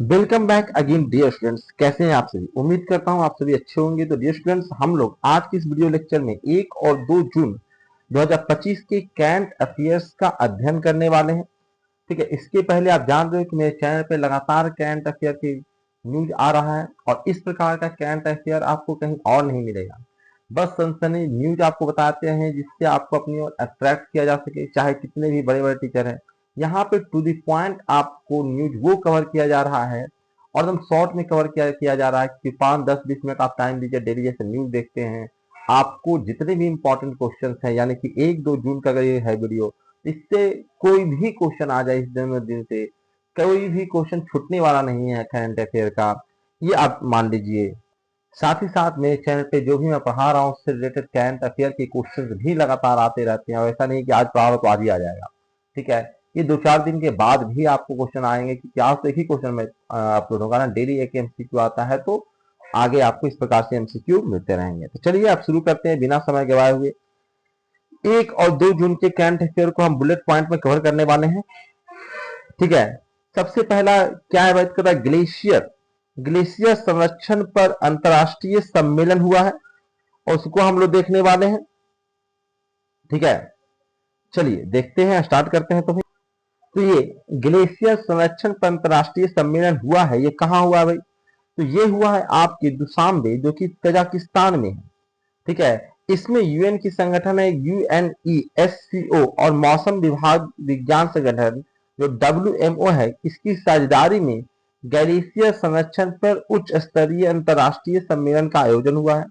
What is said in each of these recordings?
Welcome back again dear students. कैसे हैं आप सभी? उम्मीद करता हूं आप सभी अच्छे होंगे। तो डियर स्टूडेंट्स, हम लोग आज की इस वीडियो लेक्चर में 1 और 2 जून 2025 के करंट अफेयर्स का अध्ययन करने वाले हैं। ठीक है, इसके पहले आप जान रहे हो कि मेरे चैनल पे लगातार करंट अफेयर की न्यूज आ रहा है और इस प्रकार का करंट अफेयर आपको कहीं और नहीं मिलेगा। बस सनसनी न्यूज आपको बताते हैं जिससे आपको अपनी ओर अट्रैक्ट किया जा सके, चाहे कितने भी बड़े बड़े टीचर हैं। यहाँ पे टू द पॉइंट आपको न्यूज वो कवर किया जा रहा है और एकदम शॉर्ट में कवर किया जा रहा है कि 5-10-20 मिनट आप टाइम दीजिए, डेली जैसे न्यूज देखते हैं। आपको जितने भी इंपॉर्टेंट क्वेश्चन हैं, यानी कि 1-2 जून का अगर ये है वीडियो, इससे कोई भी क्वेश्चन आ जाए इस दिन से, कोई भी क्वेश्चन छूटने वाला नहीं है करंट अफेयर का, ये आप मान लीजिए। साथ ही साथ मेरे चैनल पे जो भी मैं पढ़ा रहा हूँ उससे रिलेटेड करंट अफेयर के क्वेश्चंस भी लगातार आते रहते हैं और ऐसा नहीं कि आज पढ़ा रहा तो आज ही आ जाएगा। ठीक है, ये 2-4 दिन के बाद भी आपको क्वेश्चन आएंगे कि क्या एक ही क्वेश्चन में अपलोड होगा ना, डेली एक एमसीक्यू आता है तो आगे आपको इस प्रकार से एमसीक्यू मिलते रहेंगे। तो चलिए आप शुरू करते हैं बिना समय गवाए हुए। 1 और 2 जून के करंट अफेयर को हम बुलेट पॉइंट में कवर करने वाले हैं। ठीक है, सबसे पहला क्या है, बात कर रहा है ग्लेशियर। ग्लेशियर संरक्षण पर अंतरराष्ट्रीय सम्मेलन हुआ है और उसको हम लोग देखने वाले हैं। ठीक है, चलिए देखते हैं, स्टार्ट करते हैं। तो ये ग्लेशियर संरक्षण पर अंतरराष्ट्रीय सम्मेलन हुआ है, ये कहाँ हुआ भाई? तो ये हुआ है आपके दुशांबे, जो कि कजाकिस्तान में है। ठीक है, इसमें यूएन की संगठन है यूएनईएससीओ और मौसम विभाग विज्ञान संगठन जो डब्ल्यूएमओ है, इसकी साझेदारी में ग्लेशियर संरक्षण पर उच्च स्तरीय अंतरराष्ट्रीय सम्मेलन का आयोजन हुआ है।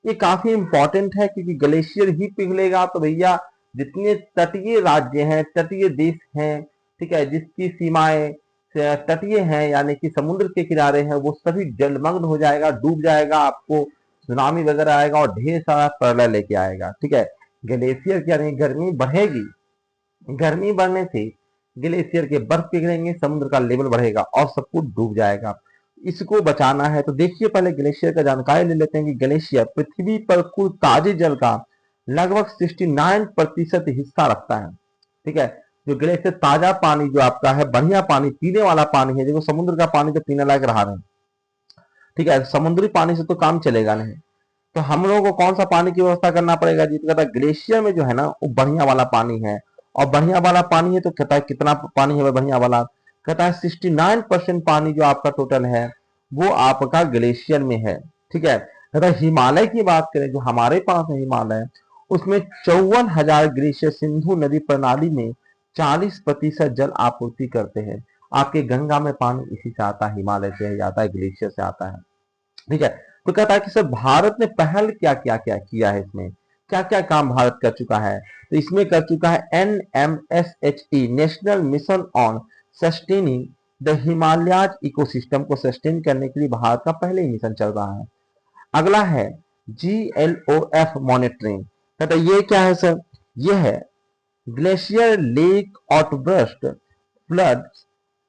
ये काफी इंपॉर्टेंट है क्योंकि ग्लेशियर ही पिघलेगा तो भैया जितने तटीय राज्य हैं, तटीय देश हैं, ठीक है, जिसकी सीमाएं तटीय हैं यानी कि समुद्र के किनारे हैं, वो सभी जलमग्न हो जाएगा, डूब जाएगा, आपको सुनामी वगैरह आएगा और ढेर सारा प्रलय लेके आएगा। ठीक है, ग्लेशियर क्या नहीं, गर्मी बढ़ेगी, गर्मी बढ़ने से ग्लेशियर के बर्फ पिघलेंगे, समुद्र का लेवल बढ़ेगा और सब कुछ डूब जाएगा। इसको बचाना है तो देखिए पहले ग्लेशियर का जानकारी ले लेते हैं कि ग्लेशियर पृथ्वी पर कुल ताजे जल का लगभग 69% हिस्सा रखता है। ठीक है, जो ग्लेशियर ताजा पानी जो आपका है, बढ़िया पानी, पीने वाला पानी है, देखो समुद्र का पानी तो पीने लायक रहा नहीं। ठीक है, समुद्री पानी से तो काम चलेगा नहीं, तो हम लोगों को कौन सा पानी की व्यवस्था करना पड़ेगा जी? तो कहता है ग्लेशियर में जो है ना वो बढ़िया वाला पानी है और बढ़िया वाला पानी है तो कहता है कितना पानी है बढ़िया वाला? कहता है 69% पानी जो आपका टोटल है वो आपका ग्लेशियर में है। ठीक है, कहता है हिमालय की बात करें, जो हमारे पास है हिमालय, उसमें 54,000 ग्लेशियर सिंधु नदी प्रणाली में 40% जल आपूर्ति करते हैं। आपके गंगा में पानी इसी से आता है, हिमालय से आता है, ग्लेशियर से आता है। ठीक है, तो कहता है कि सर भारत ने पहल क्या क्या क्या किया है, इसमें क्या क्या काम भारत कर चुका है? तो इसमें कर चुका है NMSHE, national mission on sustaining the Himalayas ecosystem को सस्टेन करने के लिए भारत का पहले ही मिशन चल रहा है। अगला है GLOF मॉनिटरिंग। कहता है ये क्या है सर? ये है ग्लेशियर लेक आउटबर्स्ट फ्लड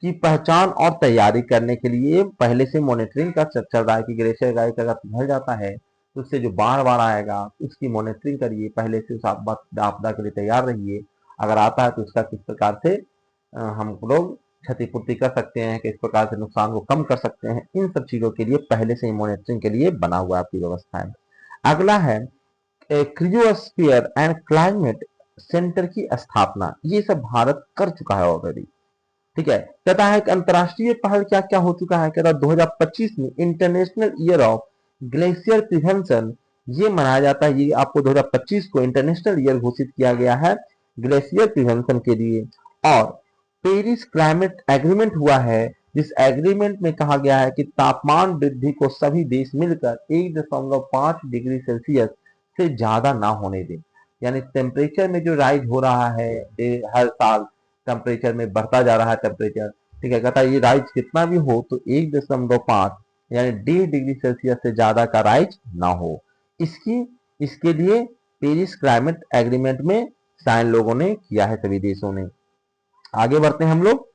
की पहचान और तैयारी करने के लिए पहले से मॉनिटरिंग का चल रहा है कि ग्लेशियर का अगर पिघल जाता है तो उससे जो बाढ़ बाढ़ आएगा उसकी मॉनिटरिंग करिए, पहले से उस आपदा के लिए तैयार रहिए। अगर आता है तो उसका किस प्रकार से हम लोग क्षतिपूर्ति कर सकते हैं, किस प्रकार से नुकसान को कम कर सकते हैं, इन सब चीजों के लिए पहले से ही मॉनिटरिंग के लिए बना हुआ आपकी व्यवस्था है। अगला है क्रियोस्फीयर एंड क्लाइमेट सेंटर की स्थापना, ये सब भारत कर चुका है ऑलरेडी। ठीक है, कहता है कि अंतरराष्ट्रीय पहल क्या क्या हो चुका है। कहता है 2025 में international year of glacier prevention ये मनाया जाता है। ये आपको 2025 को इंटरनेशनल ईयर घोषित किया गया है ग्लेशियर प्रिवेंशन के लिए। और पेरिस क्लाइमेट एग्रीमेंट हुआ है, जिस एग्रीमेंट में कहा गया है कि तापमान वृद्धि को सभी देश मिलकर 1.5 डिग्री सेल्सियस से ज्यादा ना होने दें। यानी टेम्परेचर में जो राइज हो रहा है हर साल, टेम्परेचर में बढ़ता जा रहा है टेम्परेचर। ठीक है, कहता है ये राइज कितना भी हो तो 1.5 यानी 1.5 डिग्री सेल्सियस से ज्यादा का राइज ना हो। इसके लिए पेरिस क्लाइमेट एग्रीमेंट में साइन लोगों ने किया है, सभी देशों ने। आगे बढ़ते हैं हम लोग।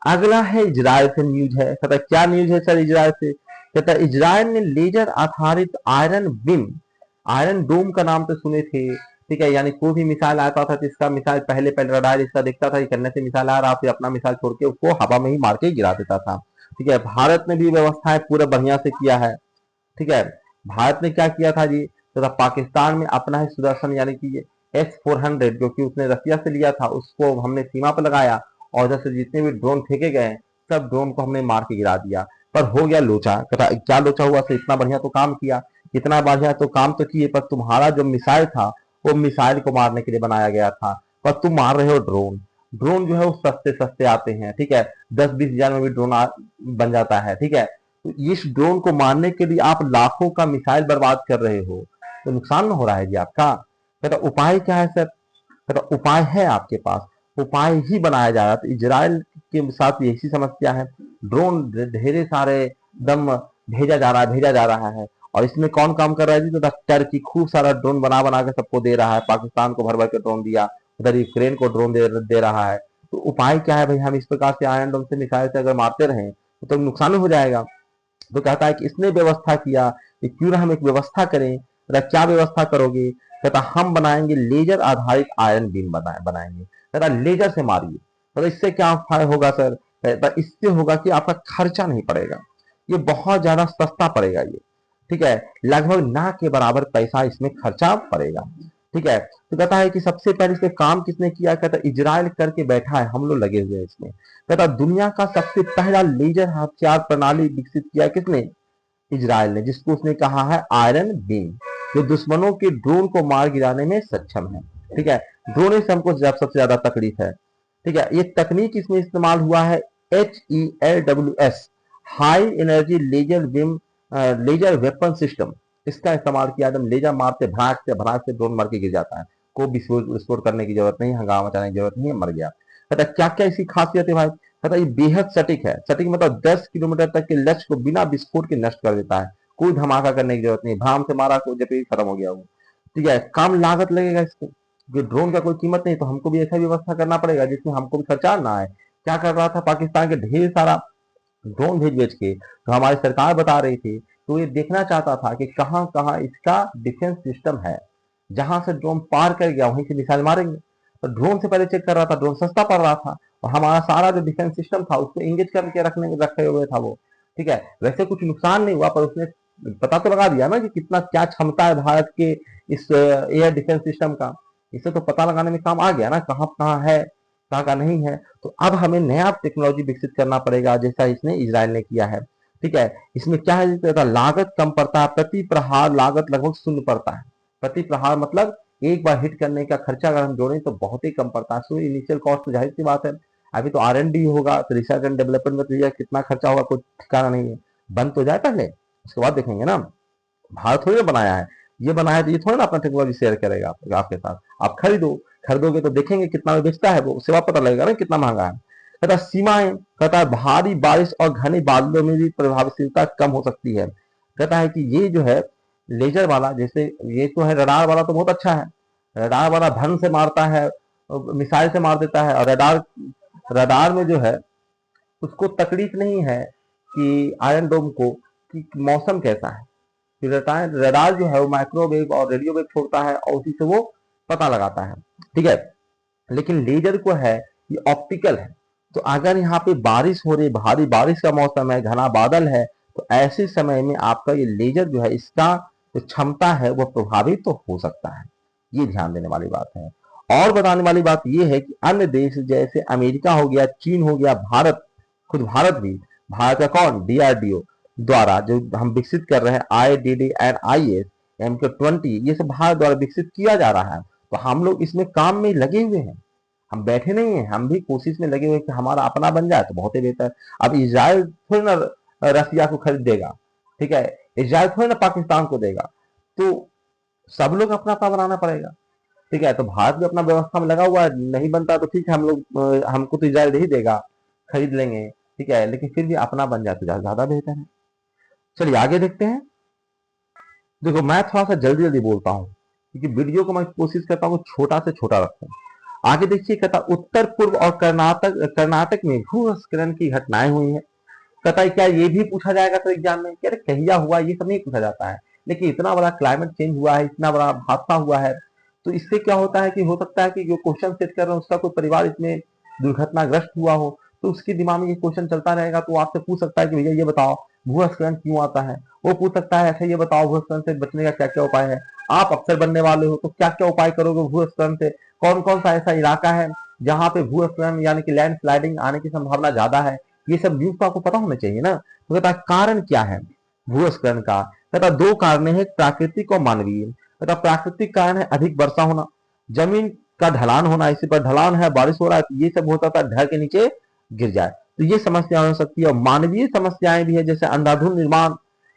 अगला है इजराइल से न्यूज है। कहता है क्या न्यूज है सर इजराइल से? कहता है इजराइल ने लेजर आधारित आयरन बीम, आयरन डोम का नाम तो सुने थे, ठीक है, यानी कोई भी मिसाइल आता था तो इसका मिसाइल पहले पहले रडार इसका दिखता था, ये करने से मिसाइल आ रहा, फिर अपना मिसाइल छोड़ के उसको हवा में ही मार के गिरा देता था। ठीक है, भारत ने भी व्यवस्थाएं पूरा बढ़िया से किया है। ठीक है, भारत ने क्या किया था जी, तो पाकिस्तान में अपना ही सुदर्शन यानी कि S-400 जो कि उसने रसिया से लिया था, उसको हमने सीमा पर लगाया और उधर से जितने भी ड्रोन फेंके गए सब ड्रोन को हमने मार के गिरा दिया। पर हो गया लोचा, क्या लोचा हुआ से, इतना बढ़िया तो काम किया, इतना बढ़िया तो काम तो किए, पर तुम्हारा जो मिसाइल था वो मिसाइल को मारने के लिए बनाया गया था, पर तुम मार रहे हो ड्रोन। ड्रोन जो है वो सस्ते सस्ते आते हैं। ठीक है, 10-20 हजार में भी ड्रोन बन जाता है। ठीक है, तो इस ड्रोन को मारने के लिए आप लाखों का मिसाइल बर्बाद कर रहे हो, तो नुकसान में हो रहा है जी आपका। कहता उपाय क्या है सर, कहता उपाय है आपके पास, उपाय ही बनाया जा रहा है। तो इजराइल के साथ यही समस्या है, ड्रोन ढेरे सारे दम भेजा जा रहा है। और इसमें कौन काम कर रहा है जी, तो टर्की खूब सारा ड्रोन बना बना के सबको दे रहा है, पाकिस्तान को भर भर के ड्रोन दिया, उधर यूक्रेन को ड्रोन दे रहा है। तो उपाय क्या है भाई, हम इस प्रकार से आयरन डोम से मिसाइल से अगर मारते रहें तो नुकसान हो जाएगा। तो कहता है कि इसने व्यवस्था किया कि क्यों ना हम एक व्यवस्था करें। कहता क्या व्यवस्था करोगे, कहता हम बनाएंगे लेजर आधारित आयरन बीम बनाएंगे। कहता लेजर से मारिए। तो इससे क्या फायदा होगा सर, कहता इससे होगा कि आपका खर्चा नहीं पड़ेगा, ये बहुत ज्यादा सस्ता पड़ेगा ये। ठीक है, लगभग ना के बराबर पैसा इसमें खर्चा पड़ेगा। ठीक है, तो कहता है कि सबसे पहले इसमें काम किसने किया, कहता इजराइल करके बैठा है, हम लोग लगे हुए हैं इसमें। कहता दुनिया का सबसे पहला लेजर हथियार प्रणाली विकसित किया किसने, इजराइल ने, जिसको उसने कहा है आयरन बीम, जो दुश्मनों के ड्रोन को मार गिराने में सक्षम है। ठीक है, ड्रोन से हमको सबसे ज्यादा तकलीफ है। ठीक है, ये तकनीक इसमें इस्तेमाल हुआ है HELWS, high energy laser beam laser weapon system, इसका इस्तेमाल किया। एकदम लेजर मारते भड़ाक से ड्रोन मर के गिर जाता है, कोई विस्फोट करने की जरूरत नहीं, हंगामा मचाने की जरूरत नहीं, मर गया। कहता क्या क्या इसकी खासियत है भाई, कहता ये बेहद सटीक है। सटीक मतलब 10 किलोमीटर तक के लक्ष्य को बिना विस्फोट के नष्ट कर देता है, कोई धमाका करने की जरूरत नहीं, भ्राम से मारा को जब खत्म हो गया वो। ठीक है, कम लागत लगेगा इसको, जो ड्रोन का कोई कीमत नहीं, तो हमको भी ऐसा व्यवस्था करना पड़ेगा जिसमें हमको भी खर्चा ना आए। क्या कर रहा था पाकिस्तान के ढेर सारा ड्रोन भेज के, तो हमारी सरकार बता रही थी, तो ये देखना चाहता था कि कहां कहां इसका डिफेंस सिस्टम है, जहां से ड्रोन पार कर गया वहीं से मिसाइल मारेंगे। तो ड्रोन से पहले चेक कर रहा था, ड्रोन सस्ता पड़ रहा था और हमारा सारा जो डिफेंस सिस्टम था उसको इंगेज करके रखे हुए था वो। ठीक है, वैसे कुछ नुकसान नहीं हुआ, पर उसने पता तो लगा दिया ना कि कितना क्या क्षमता है भारत के इस एयर डिफेंस सिस्टम का। इससे तो पता लगाने में काम आ गया ना, कहाँ कहाँ है कहाँ का नहीं है। तो अब हमें नया टेक्नोलॉजी विकसित करना पड़ेगा, जैसा इसने इजराइल ने किया है। ठीक है, इसमें क्या है, लागत कम पड़ता है, प्रति प्रहार लागत लगभग शून्य पड़ता है। प्रति प्रहार मतलब एक बार हिट करने का खर्चा अगर हम जोड़ें तो बहुत ही कम पड़ता है। सो इनिशियल कॉस्ट तो जाहिर सी बात है, अभी तो R&D होगा, तो रिसर्च एंड डेवलपमेंट में तो कितना खर्चा होगा कोई ठिकाना नहीं है। बन तो जाए पहले, उसके बाद देखेंगे ना। भारत थोड़ी ना बनाया है, ये बनाया है तो ये थोड़ा ना अपना टेक्नोलॉजी शेयर करेगा आपके साथ। आप खरीदोगे तो देखेंगे कितना में बेचता है वो, उसके बाद पता लगेगा ना कितना महंगा है। कहता सीमाएं, कहता है भारी बारिश और घने बादलों में भी प्रभावशीलता कम हो सकती है। कहता है कि ये जो है लेजर वाला, जैसे ये तो है, रडार वाला तो बहुत अच्छा है, रडार वाला धन से मारता है, मिसाइल से मार देता है। और रडार रडार में जो है उसको तकलीफ नहीं है कि आयरन डोम को कि मौसम कैसा है, रडार जो है वो माइक्रोवेव और रेडियो वेव छोड़ता है और उसी से वो पता लगाता है। ठीक है, लेकिन लेजर को है ये ऑप्टिकल है। तो अगर यहाँ पे बारिश हो रही, भारी बारिश का मौसम है, घना बादल है, तो ऐसे समय में आपका ये लेजर जो है इसका जो क्षमता है वो प्रभावित तो हो सकता है। ये ध्यान देने वाली बात है। और बताने वाली बात ये है कि अन्य देश जैसे अमेरिका हो गया, चीन हो गया, भारत, खुद भारत भी, भारत का कौन, DRDO द्वारा जो हम विकसित कर रहे हैं IDD एंड IS MK20, ये सब भारत द्वारा विकसित किया जा रहा है। तो हम लोग इसमें काम में लगे हुए हैं, हम बैठे नहीं हैं, हम भी कोशिश में लगे हुए हैं कि हमारा अपना बन जाए तो बहुत ही बेहतर। अब इजराइल थोड़ी ना रसिया को खरीद देगा, ठीक है, इजराइल थोड़ी ना पाकिस्तान को देगा, तो सब लोग अपना अपना बनाना पड़ेगा। ठीक है, तो भारत भी अपना व्यवस्था में लगा हुआ है, नहीं बनता तो ठीक है, हम लोग हमको तो इजराइल नहीं देगा, खरीद लेंगे। ठीक है, लेकिन फिर भी अपना बन जाए तो ज्यादा बेहतर है। चलिए आगे देखते हैं। देखो मैं थोड़ा सा जल्दी जल्दी बोलता हूँ क्योंकि वीडियो को मैं कोशिश करता हूँ छोटा से छोटा रखूं। आगे देखिए, कहता उत्तर पूर्व और कर्नाटक में भूस्खलन की घटनाएं हुई हैं। कहता है क्या ये भी पूछा जाएगा तो एग्जाम में, क्या कहिया हुआ, ये सब नहीं पूछा जाता है, लेकिन इतना बड़ा क्लाइमेट चेंज हुआ है, इतना बड़ा हादसा हुआ है, तो इससे क्या होता है कि हो सकता है कि जो क्वेश्चन सेट कर रहे हैं उसका कोई परिवार इसमें दुर्घटनाग्रस्त हुआ हो, तो उसके दिमाग में ये क्वेश्चन चलता रहेगा, तो आपसे पूछ सकता है कि भैया ये बताओ भूस्खलन क्यों आता है। वो पूछ सकता है ऐसे ये बताओ भूस्खलन से बचने का क्या क्या उपाय है। आप अफसर बनने वाले हो तो क्या क्या उपाय करोगे भूस्खलन से, कौन कौन सा ऐसा इलाका है जहाँ पे भूस्खलन यानी कि लैंड स्लाइडिंग आने की संभावना ज्यादा है, ये सब न्यूज तो आपको पता होना चाहिए ना। तो कहता है कारण क्या है भूस्खलन का, कहता दो कारण है, प्राकृतिक और मानवीय। कहता प्राकृतिक कारण है अधिक वर्षा होना, जमीन का ढलान होना, इसी पर ढलान है बारिश हो रहा है तो ये सब होता था ढह के नीचे गिर जाए, तो ये समस्या हो सकती है। और मानवीय समस्याएं भी है जैसे अंधाधुंध निर्माण,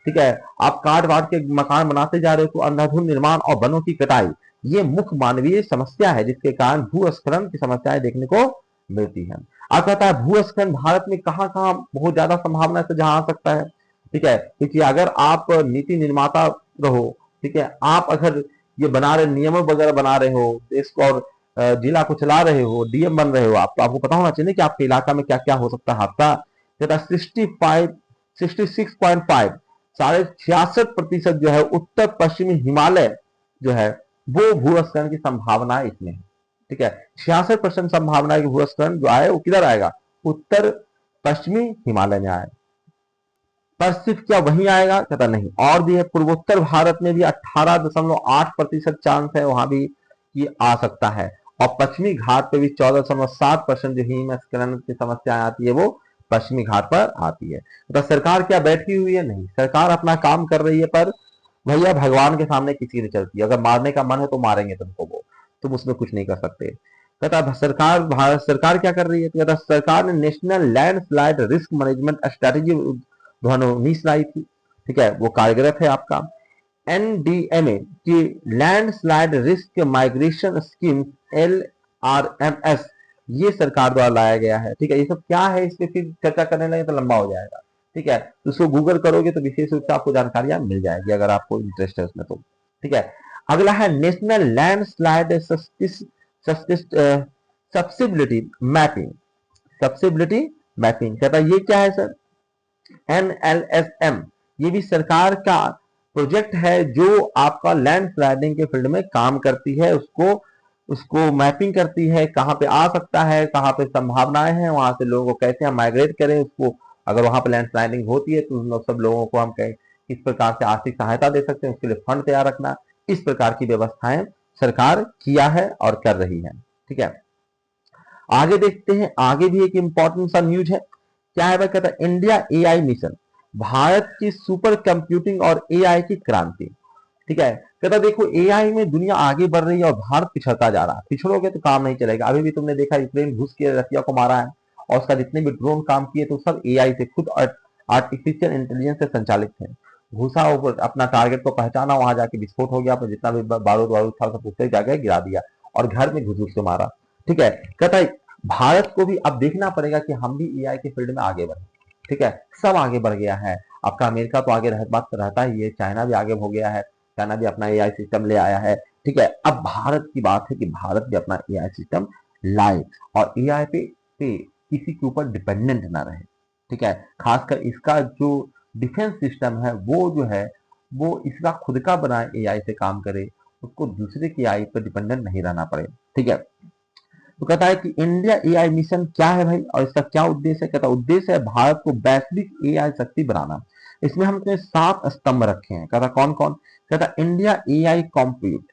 ठीक है, आप काट वाट के मकान बनाते जा रहे हो तो अंधाधुंध निर्माण और वनों की कटाई, ये मुख्य मानवीय समस्या है जिसके कारण भूस्खलन की समस्याएं देखने को मिलती है। आप कहता है भूस्खलन भारत में कहाँ कहाँ बहुत ज्यादा संभावना से जहां आ सकता है, ठीक है, क्योंकि अगर आप नीति निर्माता रहो, ठीक है, आप अगर ये बना रहे नियम वगैरह बना रहे हो देश को और जिला को चला रहे हो, डीएम बन रहे हो आप, तो आपको पता होना चाहिए कि आपके इलाका में क्या क्या हो सकता है हादसा। 66.5 66% जो है उत्तर पश्चिमी हिमालय जो है वो भूस्खलन की संभावना इसमें है, ठीक है। 66% संभावना है कि भूस्खलन जो आए वो किधर आएगा, उत्तर पश्चिमी हिमालय में आए। पर सिर्फ क्या वहीं आएगा, कहता नहीं, और भी है पूर्वोत्तर भारत में भी 18.8% चांस है वहां भी ये आ सकता है, और पश्चिमी घाट पे भी 14.7% जो हिमस्खलन की समस्या आती है वो पश्चिमी घाट पर आती है। तो सरकार क्या बैठी हुई है, नहीं, सरकार अपना काम कर रही है, पर भैया भगवान के सामने किसी नहीं चलती, अगर मारने का मन है तो मारेंगे तुमको वो, तुम उसमें कुछ नहीं कर सकते। कहता सरकार, भारत सरकार क्या कर रही है, कहता सरकार ने national landslide risk management strategy 2019 लाई थी, ठीक है, वो कार्यरत है आपका। एनडीएमए की landslide risk migration scheme LRMS, ये सरकार द्वारा लाया गया है, ठीक है। ये सब क्या है इस पे फिर चर्चा करने लगे तो लंबा हो जाएगा, ठीक है, तो उसको गूगल करोगे तो विशेष रूप से आपको जानकारियां मिल जाएगी अगर आपको इंटरेस्ट है उसमें तो, ठीक है। अगला है नेशनल लैंडस्लाइड सब्सिबिलिटी मैपिंग, सब्सिबिलिटी मैपिंग, कहता ये क्या है सर, NLSM, ये भी सरकार का प्रोजेक्ट है जो आपका लैंड स्लाइडिंग के फील्ड में काम करती है, उसको उसको मैपिंग करती है, कहाँ पे आ सकता है, कहाँ पे संभावनाएं हैं, वहां से लोगों को कैसे हम माइग्रेट करें, उसको अगर वहां पे लैंड स्लाइडिंग होती है तो उन सब लोगों को हम किस प्रकार से आर्थिक सहायता दे सकते हैं, उसके लिए फंड तैयार रखना, इस प्रकार की व्यवस्थाएं सरकार किया है और कर रही है, ठीक है। आगे देखते हैं, आगे भी एक इंपॉर्टेंट सा न्यूज है, क्या है भाई, कहता है इंडिया एआई मिशन, भारत की सुपर कंप्यूटिंग और एआई की क्रांति, ठीक है। कहता देखो एआई में दुनिया आगे बढ़ रही है और भारत पिछड़ता जा रहा है, पिछड़ोगे तो काम नहीं चलेगा। अभी भी तुमने देखा यूक्रेन घुस के रसिया को मारा है और उसका जितने भी ड्रोन काम किए तो सब एआई से, खुद आर्टिफिशियल इंटेलिजेंस से संचालित थे। घुसा ऊपर अपना टारगेट को पहचाना, वहां जाके विस्फोट हो गया, जितना भी बारूद वारूद था सब उससे जाके गिरा दिया और घर में घुस घुस के मारा, ठीक है। कहता है भारत को भी अब देखना पड़ेगा कि हम भी एआई के फील्ड में आगे बढ़े, ठीक है, सब आगे बढ़ गया है। आपका अमेरिका तो आगे बात रहता ही है, चाइना भी आगे हो गया है, चाइना भी अपना एआई सिस्टम ले आया है, ठीक है। अब भारत की बात है कि भारत भी अपना एआई सिस्टम लाए और एआई पे किसी के ऊपर डिपेंडेंट ना रहे, ठीक है। खासकर इसका जो डिफेंस सिस्टम है वो जो है वो इसका खुद का बनाए एआई से काम करे, उसको दूसरे की एआई पर डिपेंडेंट नहीं रहना पड़े, ठीक है। तो कहता है कि इंडिया एआई मिशन क्या है भाई और इसका क्या उद्देश्य है, कहता उद्देश्य है भारत को वैश्विक एआई शक्ति बनाना। इसमें हमने 7 स्तंभ रखे हैं, कहता कौन कौन, कहता इंडिया एआई कंप्यूट,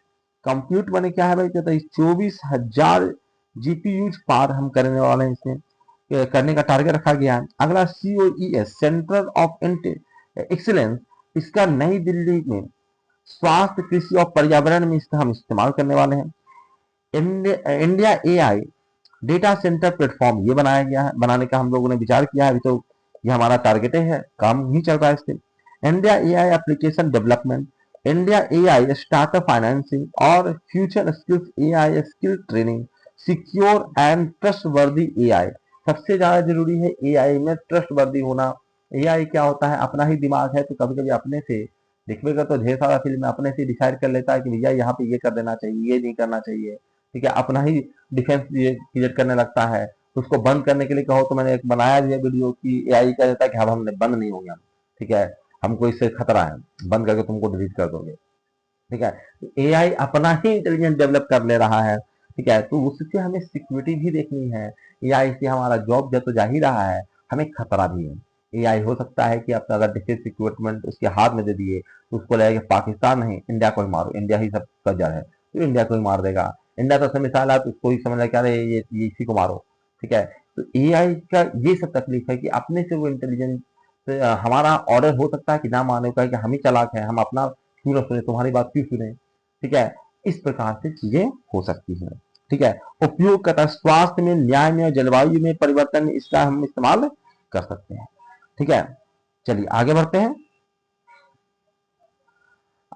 कंप्यूट माने क्या है भाई, कहता 24,000 जीपीयू पार हम करने वाले हैं, इसमें करने का टारगेट रखा गया है। अगला COES सेंटर ऑफ एक्सीलेंस, इसका नई दिल्ली में स्वास्थ्य, कृषि और पर्यावरण में इसका हम इस्तेमाल करने वाले हैं। India AI data centre platform ये बनाया गया है, बनाने का हम लोगों ने विचार किया है, अभी तो ये हमारा टारगेट है, काम नहीं चल रहा है इससे। India AI application development, India AI startup financing और future skills AI skill training, secure and trustworthy AI, सबसे ज्यादा जरूरी है एआई में ट्रस्टवर्दी होना। एआई क्या होता है, अपना ही दिमाग है तो कभी कभी अपने से देखिएगा तो ढेर सारा फिल्म अपने से डिसाइड कर लेता है कि भैया यहाँ पे ये कर देना चाहिए, ये नहीं करना चाहिए, ठीक है, अपना ही डिफेंस क्रिएट करने लगता है। तो उसको बंद करने के लिए कहो तो मैंने एक बनाया भी है वीडियो की एआई कह देता है कि हमने बंद नहीं होंगे हम, ठीक है, हमको इससे खतरा है, बंद करके तुमको डिलीट कर दोगे। ठीक है, एआई अपना ही इंटेलिजेंस डेवलप कर ले रहा है, ठीक है, तो उससे हमें सिक्योरिटी भी देखनी है। एआई से हमारा जॉब तो जा ही रहा है, हमें खतरा भी है। एआई हो सकता है कि अपना अगर डिफेंस इक्विपमेंट उसके हाथ में दे दिए तो उसको लगेगा पाकिस्तान नहीं, इंडिया को ही मारो, इंडिया ही सबका जड़ है, तो इंडिया को ही मार देगा। इंडिया तो समय मिसाल है तो उसको ही समझ लगा क्या रहे ये इसी को मारो, ठीक है। तो एआई का ये सब तकलीफ है कि अपने से वो इंटेलिजेंस, हमारा ऑर्डर हो सकता है कि ना माने का कि हम ही चालाक है, हम अपना क्यों ना सुने, तुम्हारी बात क्यों सुने, ठीक है। इस प्रकार से चीजें हो सकती हैं, ठीक है। उपयोग करता स्वास्थ्य में, न्याय में और जलवायु में परिवर्तन इसका हम इस्तेमाल कर सकते हैं, ठीक है। चलिए आगे बढ़ते हैं।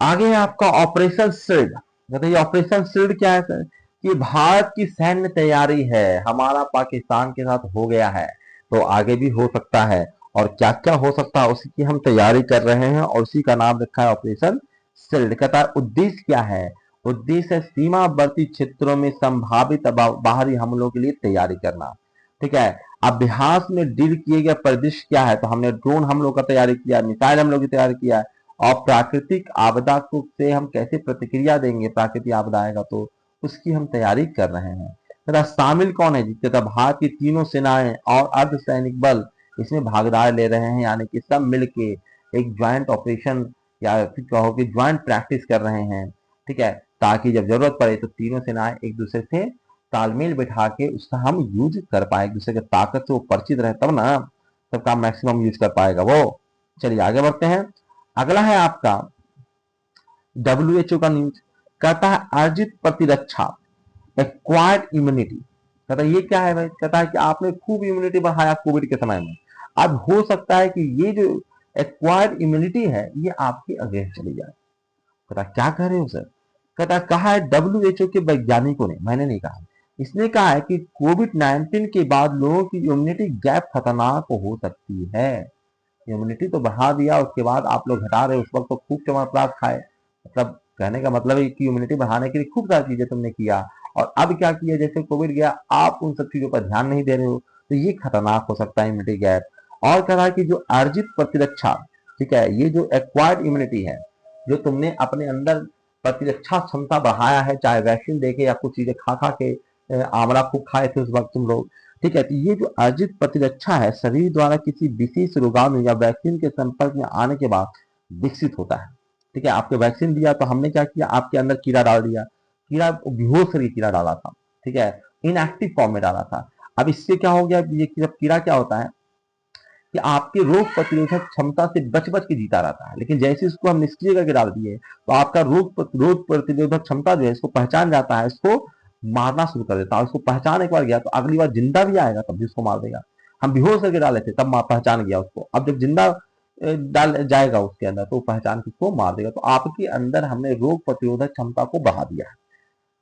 आगे है आपका ऑपरेशन शील्ड। बताइए ऑपरेशन शील्ड क्या है सर? कि भारत की सैन्य तैयारी है, हमारा पाकिस्तान के साथ हो गया है, तो आगे भी हो सकता है, और क्या क्या हो सकता है उसी की हम तैयारी कर रहे हैं, और उसी का नाम रखा है ऑपरेशन शील्ड। कहता है उद्देश्य क्या है? उद्देश्य है सीमावर्ती क्षेत्रों में संभावित बाहरी हमलों के लिए तैयारी करना, ठीक है। अभ्यास में डील किए गए परिदृश्य क्या है? तो हमने ड्रोन हमलों का तैयारी किया, मिसाइल हमलों की तैयारी किया, और प्राकृतिक आपदा को से हम कैसे प्रतिक्रिया देंगे, प्राकृतिक आपदा आएगा तो उसकी हम तैयारी कर रहे हैं। तथा शामिल कौन है? तथा भारत की तीनों सेनाएं और अर्धसैनिक बल इसमें भागीदार ले रहे हैं, यानी कि सब मिलके एक ज्वाइंट ऑपरेशन या फिर कहो कि ज्वाइंट प्रैक्टिस कर रहे हैं, ठीक है, ताकि जब जरूरत पड़े तो तीनों सेनाएं एक दूसरे से तालमेल बैठा के उसका हम यूज कर पाए, एक दूसरे के ताकत से वो परिचित रहे, तब ना सबका मैक्सिमम यूज कर पाएगा वो। चलिए आगे बढ़ते हैं। अगला है आपका WHO का न्यूज। कहता है अर्जित प्रतिरक्षा, एक्वायर्ड इम्यूनिटी। कहता है ये क्या है भाई? कहता है कि आपने खूब इम्यूनिटी बढ़ाया कोविड के समय में, अब हो सकता है कि ये जो एक्वायर्ड इम्यूनिटी है ये आपके अगेंस्ट चली जाए। कहता क्या कह रहे हो सर? कहता कहा है WHO के वैज्ञानिकों ने, मैंने नहीं कहा, इसने कहा है कि कोविड-19 के बाद लोगों की इम्यूनिटी गैप खतरनाक हो सकती है। इम्यूनिटी तो बढ़ा दिया, उसके बाद आप लोग घटा रहे हो, उस वक्त तो खूब चमकदार खाए, मतलब कहने का मतलब है कि इम्यूनिटी बढ़ाने के लिए खूब सारी चीजें तुमने किया, और अब क्या किया, जैसे कोविड गया आप उन सब चीजों पर ध्यान नहीं दे रहे हो, तो ये खतरनाक हो सकता है इम्यूनिटी गैप। और कह रहा है कि जो अर्जित प्रतिरक्षा, ठीक है, ये जो एक्वायर्ड इम्यूनिटी है, जो तुमने अपने अंदर प्रतिरक्षा क्षमता बढ़ाया है, चाहे वैक्सीन देके या कुछ चीजें खा खा के, आंवला खूब खाए थे उस वक्त तुम लोग, ठीक है, तो ये जो अर्जित प्रतिरक्षा है शरीर द्वारा किसी विशेष रोगाणु या वैक्सीन के संपर्क में आने के बाद विकसित होता है, ठीक है। आपको वैक्सीन दिया तो हमने क्या किया, आपके अंदर कीड़ा डाल दिया, कीड़ा बेहोश करके कीड़ा डाला था, ठीक है, इनएक्टिव फॉर्म में डाला था। अब इससे क्या हो गया, ये कीड़ा क्या होता है कि आपके रोग प्रतिरोधक क्षमता से बच बच के जीता रहता है, लेकिन जैसे इसको हम निष्क्रिय करके डाल दिए तो आपका रोग प्रतिरोधक क्षमता जो है इसको पहचान जाता है, इसको मारना शुरू कर देता है। उसको पहचान एक बार गया तो अगली बार जिंदा भी आएगा तब भी उसको मार देगा। हम बेहोश करके डाले थे तब पहचान गया उसको, अब जब जिंदा डाल जाएगा उसके अंदर तो पहचान के उसको मार देगा। तो आपके अंदर हमने रोग प्रतिरोधक क्षमता को बढ़ा दिया है,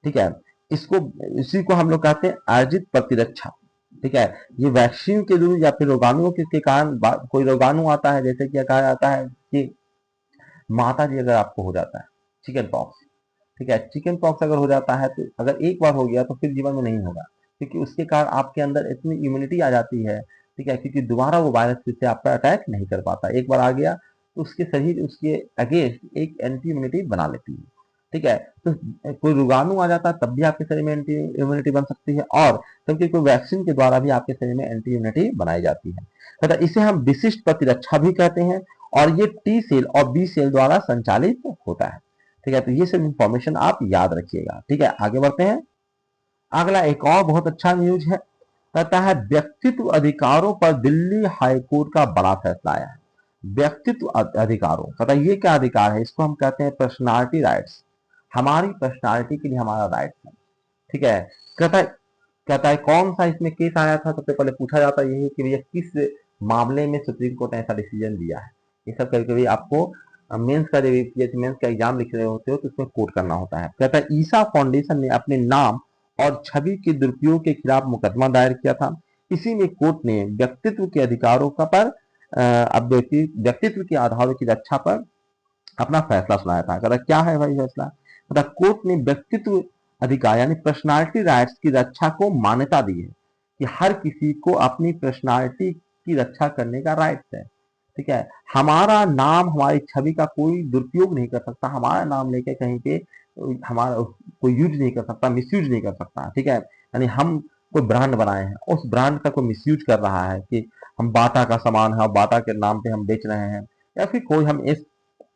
ठीक है। इसको इसी को हम लोग कहते हैं अर्जित प्रतिरक्षा, ठीक है। ये वैक्सीन के जरूर या फिर रोगाणुओं के कारण कोई रोगाणु आता है, जैसे कि कहा जाता है कि माता जी अगर आपको हो जाता है चिकन पॉक्स, ठीक है, चिकन पॉक्स अगर हो जाता है तो अगर एक बार हो गया तो फिर जीवन में नहीं होगा, क्योंकि उसके कारण आपके अंदर इतनी इम्यूनिटी आ जाती है, ठीक है, क्योंकि दोबारा वो वायरस फिर से आप पर अटैक नहीं कर पाता। एक बार आ गया तो उसके शरीर उसके अगेंस्ट एक एंटी इम्यूनिटी बना लेती है, ठीक है। तो कोई रोगाणु आ जाता है तब भी आपके शरीर में एंटी इम्यूनिटी बन सकती है, और जबकि कोई वैक्सीन के द्वारा भी आपके शरीर में एंटी इम्यूनिटी बनाई जाती है। तथा इसे हम विशिष्ट प्रतिरक्षा भी कहते हैं, और ये टी सेल और बी सेल द्वारा संचालित होता है, ठीक है। तो ये सब इंफॉर्मेशन आप याद रखिएगा, ठीक है। आगे बढ़ते हैं। अगला एक और बहुत अच्छा न्यूज है, कहता है व्यक्तित्व अधिकारों पर दिल्ली हाईकोर्ट का बड़ा फैसला आया है। व्यक्तित्व अधिकारों, कहता है ये क्या अधिकार है, इसको हम कहते हैं पर्सनालिटी राइट्स। हमारी पर्सनालिटी के लिए हमारा राइट है, ठीक है। कहता है कौन सा इसमें केस आया था, सबसे पहले पूछा जाता है यही कि भैया किस मामले में सुप्रीम कोर्ट ने ऐसा डिसीजन दिया है। ये सब कभी कभी आपको मेंस का मेंस का एग्जाम लिख रहे होते हो तो उसमें कोट करना होता है। कहता है ईसा फाउंडेशन ने अपने नाम और छवि के दुरुपयोग के खिलाफ मुकदमा दायर किया था। इसी में कोर्ट ने व्यक्तित्व के अधिकारों का पर अब व्यक्तित्व के आधारों की रक्षा पर अपना फैसला सुनाया था। कहता क्या है भाई फैसला? कहता कोर्ट ने व्यक्तित्व अधिकार यानी पर्सनालिटी राइट्स की रक्षा को मान्यता दी है कि हर किसी को अपनी पर्सनालिटी की रक्षा करने का राइट है, ठीक है, हमारा नाम, हमारी छवि का कोई दुरुपयोग नहीं कर सकता, हमारा नाम लेके कहीं पे हमारा कोई यूज नहीं कर सकता, मिसयूज नहीं कर सकता। ठीक है, यानी हम कोई ब्रांड बनाए हैं, उस ब्रांड का कोई मिसयूज कर रहा है कि हम बाटा का सामान है और बाटा के नाम पे हम बेच रहे हैं, या फिर कोई हम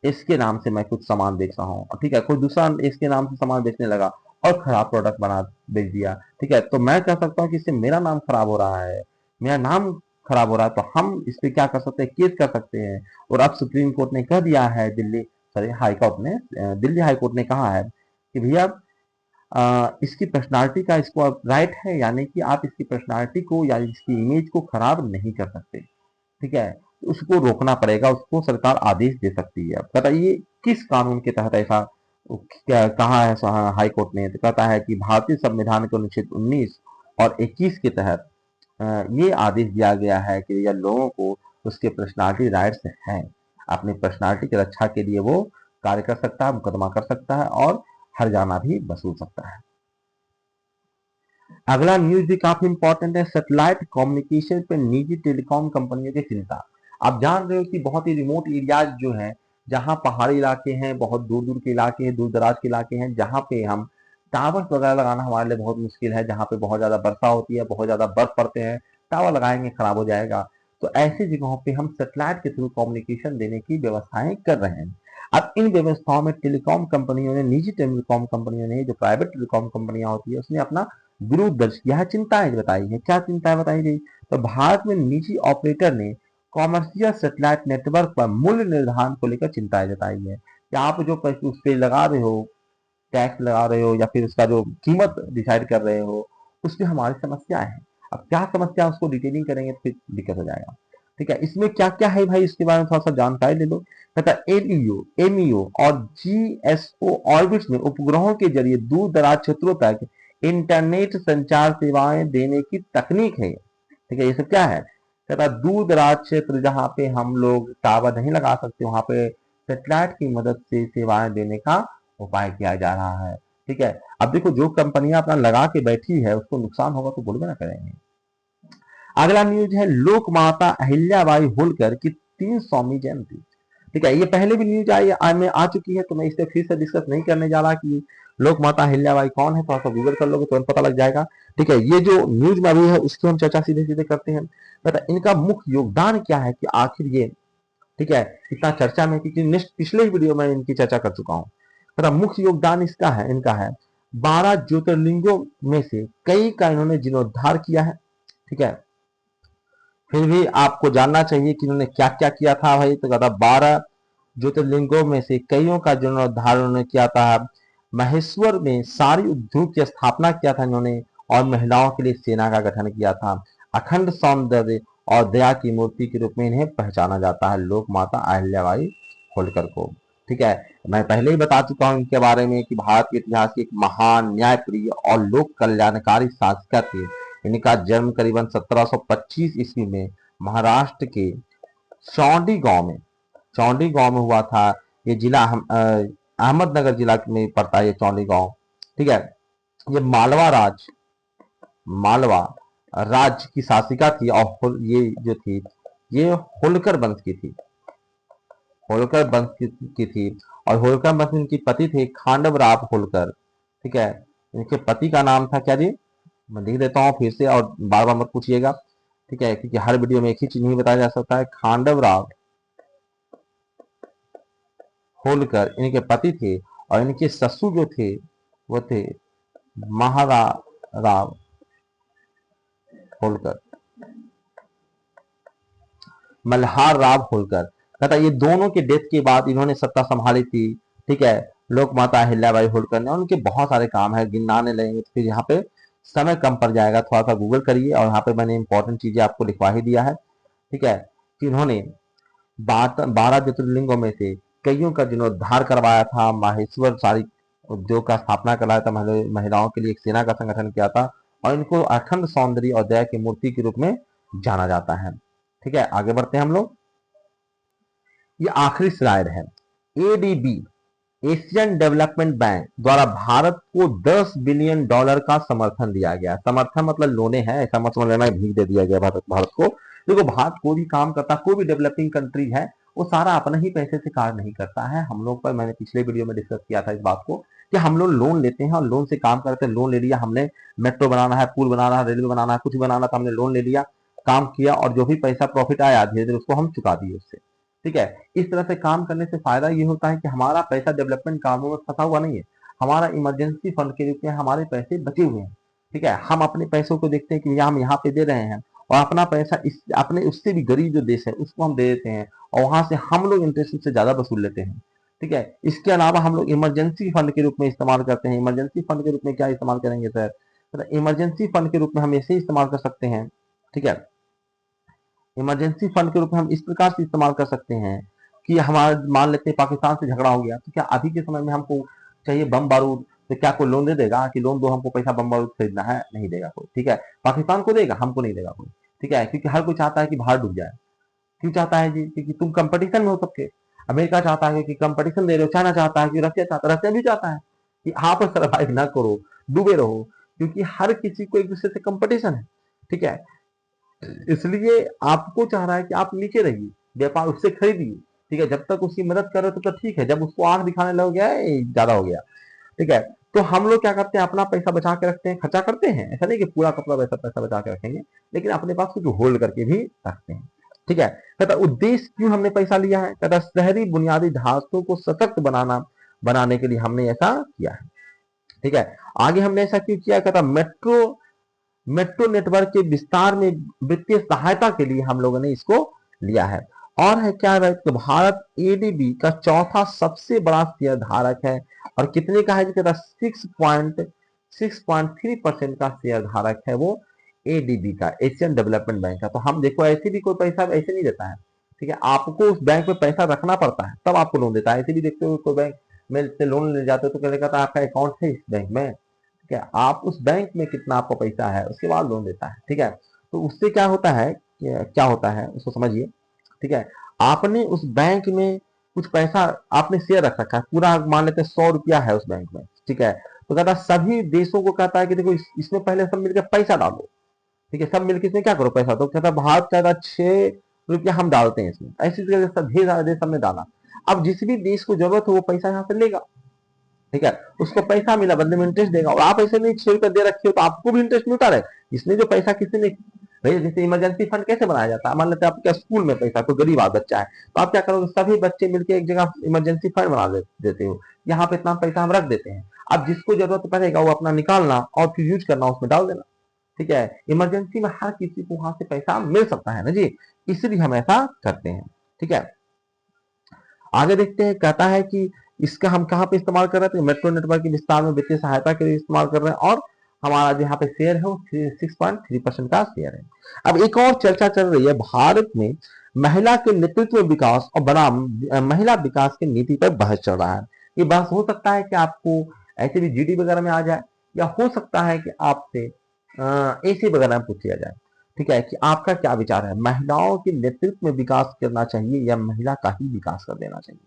इसके नाम से मैं कुछ सामान बेच रहा हूँ, ठीक है, कोई दूसरा इसके नाम से सामान बेचने लगा और खराब प्रोडक्ट बना बेच दिया, ठीक है, तो मैं कह सकता हूँ कि इससे मेरा नाम खराब हो रहा है, मेरा नाम खराब हो रहा है, तो हम इस पे क्या कर सकते हैं, केस कर सकते हैं। और अब सुप्रीम कोर्ट ने कह दिया है, हाई कोर्ट ने, दिल्ली हाई कोर्ट ने कहा है कि भैया इसकी पर्सनालिटी का इसको अब राइट है, यानी कि आप इसकी पर्सनालिटी को या इसकी इमेज को खराब नहीं कर सकते। ठीक है, उसको रोकना पड़ेगा, उसको सरकार आदेश दे सकती है। अब बताइए किस कानून के तहत ऐसा कहा है हाई कोर्ट ने, तो कहता है कि भारतीय संविधान के अनुच्छेद 19 और 21 के तहत ये आदेश दिया गया है कि यह लोगों को उसके पर्सनालिटी राइट्स हैं, अपनी पर्सनालिटी की रक्षा के लिए वो कार्य कर सकता है, मुकदमा कर सकता है और हर्जाना भी वसूल सकता है। अगला न्यूज भी काफी इंपॉर्टेंट है, सैटेलाइट कम्युनिकेशन पे निजी टेलीकॉम कंपनियों की चिंता। आप जान रहे हो कि बहुत ही रिमोट एरियाज जो हैं, जहां पहाड़ी इलाके हैं, बहुत दूर दूर के इलाके हैं, दूर दराज के इलाके हैं, जहां पे हम टावर्स वगैरह लगाना हमारे लिए बहुत मुश्किल है, जहां पे बहुत ज्यादा वर्षा होती है, बहुत ज्यादा बर्फ पड़ते हैं, टावर लगाएंगे खराब हो जाएगा, तो ऐसी जगहों पे हम सैटेलाइट के थ्रू कम्युनिकेशन देने की व्यवस्थाएं कर रहे हैं। अब इन व्यवस्थाओं में टेलीकॉम कंपनियों ने, निजी टेलीकॉम कंपनियों ने, जो प्राइवेट टेलीकॉम कंपनियां होती है, उसने अपना विरोध दर्ज किया है, चिंताएं बताई है। क्या चिंताएं बताई गई, तो भारत में निजी ऑपरेटर ने कॉमर्शियल सैटेलाइट नेटवर्क पर मूल्य निर्धारण को लेकर चिंताएं जताई है कि आप जो उस पे लगा रहे हो, टैक्स लगा रहे हो या फिर उसका जो कीमत डिसाइड कर रहे हो, उसमें हमारी समस्या है। अब क्या समस्या, उसको डिटेलिंग करेंगे तो फिर दिक्कत हो जाएगा। ठीक है, इसमें क्या क्या है भाई, इसके बारे में थोड़ा सा जानकारी ले लो। तथा एलईओ, एमईओ और जीएसओ ऑर्बिट्स में उपग्रहों के जरिए दूर दराज क्षेत्रों तक इंटरनेट संचार सेवाएं देने की तकनीक है। ठीक है, ये सब क्या है, तथा दूर दराज क्षेत्र जहां पे हम लोग टावर नहीं लगा सकते, वहां पे सैटेलाइट की मदद से सेवाएं देने का उपाय किया जा रहा है। ठीक है, अब देखो जो कंपनियां अपना लगा के बैठी है उसको नुकसान होगा तो बोलबे ना करेंगे। अगला न्यूज है लोक माता अहिल्याबाई होलकर की 300वीं जयंती। ठीक है, ये पहले भी न्यूज में आ चुकी है, तो मैं इसे फिर से डिस्कस नहीं करने जा रहा कि लोक माता अहिल्याबाई कौन है, थोड़ा सा गूगल कर लोगे तो पता लग जाएगा। ठीक है, ये जो न्यूज में अभी है उसकी हम चर्चा सीधे सीधे करते हैं। पता इनका मुख्य योगदान क्या है कि आखिर ये, ठीक है, इतना चर्चा में, क्योंकि नेक्स्ट पिछले ही वीडियो में इनकी चर्चा कर चुका हूँ। पता मुख्य योगदान इनका है 12 ज्योतिर्लिंगों में से कई का इन्होंने जीर्णोद्धार किया है। ठीक है, फिर भी आपको जानना चाहिए कि इन्होंने क्या क्या किया था भाई, तो कहता 12 ज्योतिर्लिंगों में से कईयों का जीर्णोद्धार उन्होंने किया था। महेश्वर में सारी उद्योग की स्थापना किया था इन्होंने, और महिलाओं के लिए सेना का गठन किया था। अखंड सौंदर्य और दया की मूर्ति के रूप में इन्हें पहचाना जाता है, लोक माता अहिल्याबाई होलकर को। ठीक है, मैं पहले ही बता चुका हूं इनके बारे में कि भारत के इतिहास की एक महान, न्यायप्रिय और लोक कल्याणकारी शासिका थी। इनका जन्म करीबन 1725 ईस्वी में महाराष्ट्र के चौंडी गांव में हुआ था। ये जिला अहमदनगर जिला में पड़ता है ये चौंडी गांव। ठीक है, ये मालवा राज्य की शासिका थी, और ये जो थी ये होलकर वंश की थी, होलकर वंश की थी। और होलकर वंश में इनके पति थे खांडवराव होलकर। ठीक है, इनके पति का नाम था क्या जी, मैं लिख देता हूँ फिर से और बार बार मत पूछिएगा। ठीक है, क्योंकि हर वीडियो में एक ही चीज नहीं बताया जा सकता है। खांडवराव होलकर इनके पति थे, और इनके ससुर जो थे वो थे महाराव होलकर, मल्हार राव होलकर। कहता ये दोनों के डेथ के बाद इन्होंने सत्ता संभाली थी। ठीक है, लोक माता अहिल्याबाई होलकर ने, उनके बहुत सारे काम है, गिनाने लगेंगे तो फिर यहाँ पे समय कम पड़ जाएगा, थोड़ा सा गूगल करिए। और यहाँ पे मैंने इंपॉर्टेंट चीजें आपको लिखवा ही दिया है। ठीक है, कि इन्होंने 12 ज्योतिर्लिंगों में से कईयों का जीर्णोद्धार करवाया था, माहेश्वर सारी उद्योग का स्थापना कराया था, महिलाओं के लिए एक सेना का संगठन किया था, और इनको अखंड सौंदर्य और दया की मूर्ति के रूप में जाना जाता है। ठीक है, आगे बढ़ते हैं हम लोग। ये आखिरी स्लाइड है। एडीबी, एशियन डेवलपमेंट बैंक द्वारा भारत को $10 बिलियन का समर्थन दिया गया। समर्थन मतलब लोने हैं, ऐसा मत समझ लेना भीख दे दिया गया भारत को, देखो भारत कोई भी काम करता, कोई भी डेवलपिंग कंट्री है, वो सारा अपने ही पैसे से कार्य नहीं करता है। हम लोग पर मैंने पिछले वीडियो में डिस्कस किया था इस बात को कि हम लोग लोन लेते हैं और लोन से काम करते हैं। लोन ले लिया हमने, मेट्रो बनाना है, पुल बनाना है, रेलवे बनाना है, कुछ भी बनाना था, हमने लोन ले लिया, काम किया और जो भी पैसा प्रॉफिट आया धीरे धीरे उसको हम चुका दिए उससे। ठीक है, इस तरह से काम करने से फायदा ये होता है कि हमारा पैसा डेवलपमेंट कामों में फंसा हुआ नहीं है, हमारा इमरजेंसी फंड के रूप में हमारे पैसे बचे हुए हैं। ठीक है, हम अपने पैसों को देखते हैं कि हम यहाँ पे दे रहे हैं और अपना पैसा इस अपने उससे भी गरीब जो देश है उसको हम दे देते हैं और वहां से हम लोग इंटरेस्ट से ज्यादा वसूल लेते हैं। ठीक है, इसके अलावा हम लोग इमरजेंसी फंड के रूप में इस्तेमाल करते हैं। इमरजेंसी फंड के रूप में क्या इस्तेमाल करेंगे सर? इमरजेंसी फंड के रूप में हम ऐसे इस्तेमाल कर सकते हैं। ठीक है, इमरजेंसी फंड के रूप में हम इस प्रकार से इस्तेमाल कर सकते हैं कि हमारा मान लेते हैं पाकिस्तान से झगड़ा हो गया, तो क्या अभी के समय में हमको चाहिए बम बारूद, तो क्या कोई लोन दे देगा कि लोन दो हमको पैसा बम बारूद खरीदना है? नहीं देगा कोई। ठीक है, पाकिस्तान को देगा, हमको नहीं देगा कोई। ठीक है, क्योंकि हर कोई चाहता है कि भारत डूब जाए। क्यों चाहता है जी? क्योंकि तुम कंपटीशन में हो सबके। अमेरिका चाहता है कि कंपटीशन दे रहे हो, चाइना चाहता है कि रशिया चाहता है, रशिया भी चाहता है कि आप सर्वाइव ना करो, डूबे रहो, क्योंकि हर किसी को एक दूसरे से कंपटीशन है। ठीक है, इसलिए आपको चाह रहा है कि आप नीचे रहिए, व्यापार उससे खरीदिए। ठीक है, जब तक उसकी मदद कर रहे हो तो ठीक है, जब उसको आंख दिखाने लग गया है ज्यादा हो गया। ठीक है, तो हम लोग क्या करते हैं, अपना पैसा बचा के रखते हैं, खर्चा करते हैं, ऐसा नहीं कि पूरा कपड़ा वैसा पैसा बचा के रखेंगे, लेकिन अपने पास कुछ होल्ड करके भी रखते हैं। ठीक है, कहता उद्देश्य क्यों हमने पैसा लिया है? कहता शहरी बुनियादी ढांचों को सशक्त बनाने के लिए हमने ऐसा किया है। ठीक है, आगे हमने ऐसा क्यों किया? कहता मेट्रो नेटवर्क के विस्तार में वित्तीय सहायता के लिए हम लोगों ने इसको लिया है। और है क्या है कि भारत एडीबी का चौथा सबसे बड़ा शेयर धारक है और कितने का है? 6.3% का शेयर धारक है वो एडीबी का, एशियन डेवलपमेंट बैंक का। तो हम देखो ऐसे भी कोई पैसा ऐसे नहीं देता है। ठीक है, आपको उस बैंक में पैसा रखना पड़ता है तब आपको लोन देता है। ऐसे भी देखते हो कोई बैंक में से लोन ले जाते हो तो कहता है आपका अकाउंट है इस बैंक में। ठीक है, आप उस बैंक में कितना आपका पैसा है उसके बाद लोन देता है। ठीक है, तो उससे क्या होता है, क्या होता है उसको समझिए। ठीक है, आपने उस बैंक में कुछ पैसा आपने शेयर रख रखा है, पूरा मान लेते हैं 100 रुपया है उस बैंक में। ठीक है, तो कहता है सभी देशों को कहता है कि देखो इसमें पहले सब मिलकर पैसा डालो। ठीक है, सब मिलकर इसमें क्या करो पैसा, तो कहता है भारत कहता है 6 रुपया हम डालते हैं इसमें। ऐसी ढेर सारे देश हमने डाला। अब जिस भी देश को जरूरत हो वो पैसा यहाँ से लेगा। ठीक है, उसको पैसा मिला, बदले में इंटरेस्ट देगा। और आप ऐसे नहीं 6 रुपए दे रखे हो तो आपको भी इंटरेस्ट मिलता रहे। इसमें जो पैसा किसी ने, भैया जैसे इमरजेंसी फंड कैसे बनाया जाता है, मान लेते हैं आपके स्कूल में पैसा, कोई गरीब बच्चा है तो आप क्या करोगे, सभी बच्चे मिलकर एक जगह इमरजेंसी फंड बना देते हो, यहाँ पे इतना पैसा हम रख देते हैं। अब जिसको जरूरत पड़ेगा वो अपना निकालना और फिर यूज करना, उसमें डाल देना। ठीक है, इमरजेंसी में हर किसी को वहां से पैसा मिल सकता है ना जी, इसलिए हम ऐसा करते हैं। ठीक है, आगे देखते हैं, कहता है कि इसका हम कहाँ पे इस्तेमाल कर रहे थे? मेट्रो नेटवर्क के विस्तार में वित्तीय सहायता के लिए इस्तेमाल कर रहे हैं और हमारा जो यहाँ पे शेयर है वो 6.3% का शेयर है। अब एक और चर्चा चल रही है, भारत में महिला के नेतृत्व में विकास और बड़ा महिला विकास की नीति पर बहस चल रहा है। ये बहस हो सकता है कि आपको ऐसे भी जीडी वगैरह में आ जाए, या हो सकता है कि आपसे ऐसे वगैरह में पूछ लिया जाए। ठीक है, कि आपका क्या विचार है, महिलाओं के नेतृत्व में विकास करना चाहिए या महिला का ही विकास कर देना चाहिए?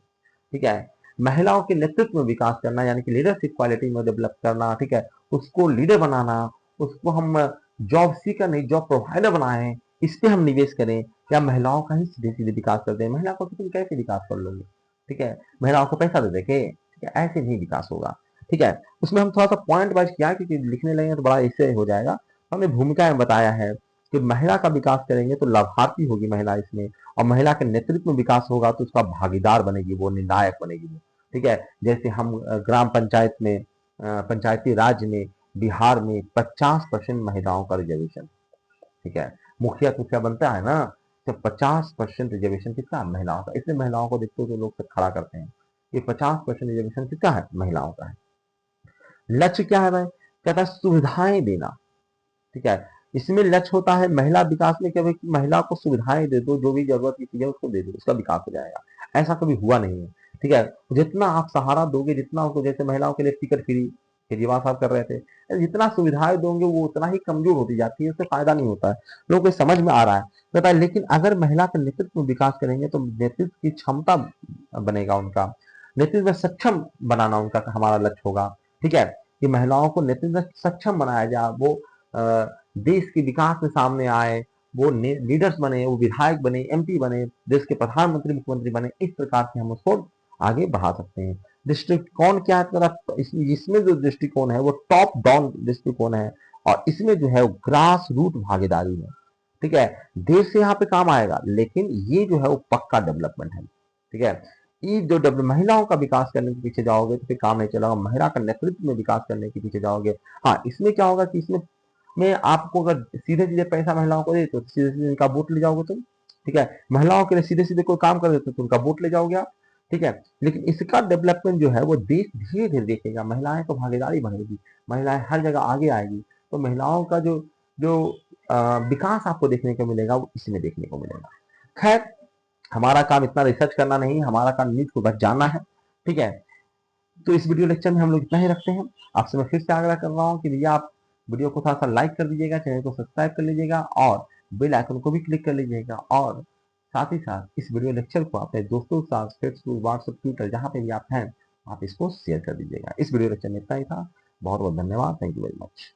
ठीक है, महिलाओं के नेतृत्व में विकास करना यानी कि लीडरशिप क्वालिटी में डेवलप करना। ठीक है, उसको लीडर बनाना, उसको हम जॉब सीकर नहीं जॉब प्रोवाइडर बनाएं, इस पे हम निवेश करें, या महिलाओं का ही सीधे सीधे विकास कर दें? महिला को तुम कैसे विकास कर लोगे? ठीक है, महिलाओं को पैसा दे देके? ठीक है, ऐसे नहीं विकास होगा। ठीक है, उसमें हम थोड़ा सा पॉइंट वाइज किया क्योंकि लिखने लगे तो बड़ा ऐसे हो जाएगा। हमने भूमिका में बताया है कि महिला का विकास करेंगे तो लाभार्थी होगी महिला इसमें, और महिला के नेतृत्व में विकास होगा तो उसका भागीदार बनेगी, वो निर्णायक बनेगी वो। ठीक है, जैसे हम ग्राम पंचायत में पंचायती राज में बिहार में 50% महिलाओं का रिजर्वेशन। ठीक है, मुखिया बनता है ना, तो 50% रिजर्वेशन किसका है? महिलाओं का। इसलिए महिलाओं को देखते हो तो लोग सब खड़ा करते हैं। ये 50% रिजर्वेशन किसका है? महिलाओं का है। लक्ष्य क्या है भाई? कहता है सुविधाएं देना। ठीक है, इसमें लक्ष्य होता है महिला विकास में क्या, महिला को सुविधाएं दे दो, जो भी जरूरत की चीजें उसको दे दो, उसका विकास हो जाएगा। ऐसा कभी हुआ नहीं है। ठीक है, जितना आप सहारा दोगे, जितना उनको, जैसे महिलाओं के लिए टिकट फ्री केजरीवाल साहब कर रहे थे, जितना सुविधाएं दोगे वो उतना ही कमजोर होती जाती है, उससे फायदा नहीं होता है। लोगों को समझ में आ रहा है बताए। लेकिन अगर महिला के नेतृत्व में विकास करेंगे तो नेतृत्व की क्षमता बनेगा, उनका नेतृत्व में सक्षम बनाना उनका हमारा लक्ष्य होगा। ठीक है, कि महिलाओं को नेतृत्व में सक्षम बनाया जाए, वो देश के विकास में सामने आए वो लीडर्स बने, वो विधायक बने, एमपी बने, देश के प्रधानमंत्री, मुख्यमंत्री बने। इस प्रकार से हम उसको आगे बढ़ा सकते हैं। दृष्टिकोण क्या है मेरा, इसमें जो दृष्टिकोण है वो टॉप डाउन दृष्टिकोण है, और इसमें जो है वो ग्रास रूट भागीदारी है। ठीक है, देश से यहाँ पे काम आएगा, लेकिन ये जो है वो पक्का डेवलपमेंट है। ठीक है, ये जो महिलाओं का विकास करने के पीछे जाओगे तो फिर काम नहीं चलेगा। महिला का नेतृत्व में विकास करने के पीछे जाओगे, हाँ, इसमें क्या होगा कि इसमें में आपको अगर सीधे सीधे पैसा महिलाओं को दे तो सीधे सीधे उनका वोट ले जाओगे तुम। ठीक है, महिलाओं के लिए सीधे सीधे कोई काम कर देते तो उनका वोट ले जाओगे आप। ठीक है, लेकिन इसका डेवलपमेंट जो है वो देश धीरे धीरे देखेगा। महिलाएं को भागीदारी बढ़ेगी, महिलाएं हर जगह आगे आएगी, तो महिलाओं का जो जो विकास आपको देखने को मिलेगा वो इसमें देखने को मिलेगा। खैर, हमारा काम इतना रिसर्च करना नहीं, हमारा काम न्यूज को बस जानना है। ठीक है, तो इस वीडियो लेक्चर में हम लोग इतना ही रखते हैं। आपसे मैं फिर से आग्रह कर रहा हूँ कि भैया आप वीडियो को थोड़ा सा लाइक कर दीजिएगा, चैनल को सब्सक्राइब कर लीजिएगा और बेल आइकन को भी क्लिक कर लीजिएगा, और साथ ही साथ इस वीडियो लेक्चर को अपने दोस्तों के साथ फेसबुक, व्हाट्सएप, ट्विटर, जहाँ पे भी आप हैं, आप इसको शेयर कर दीजिएगा। इस वीडियो लेक्चर में इतना ही था। बहुत बहुत धन्यवाद। Thank you very much.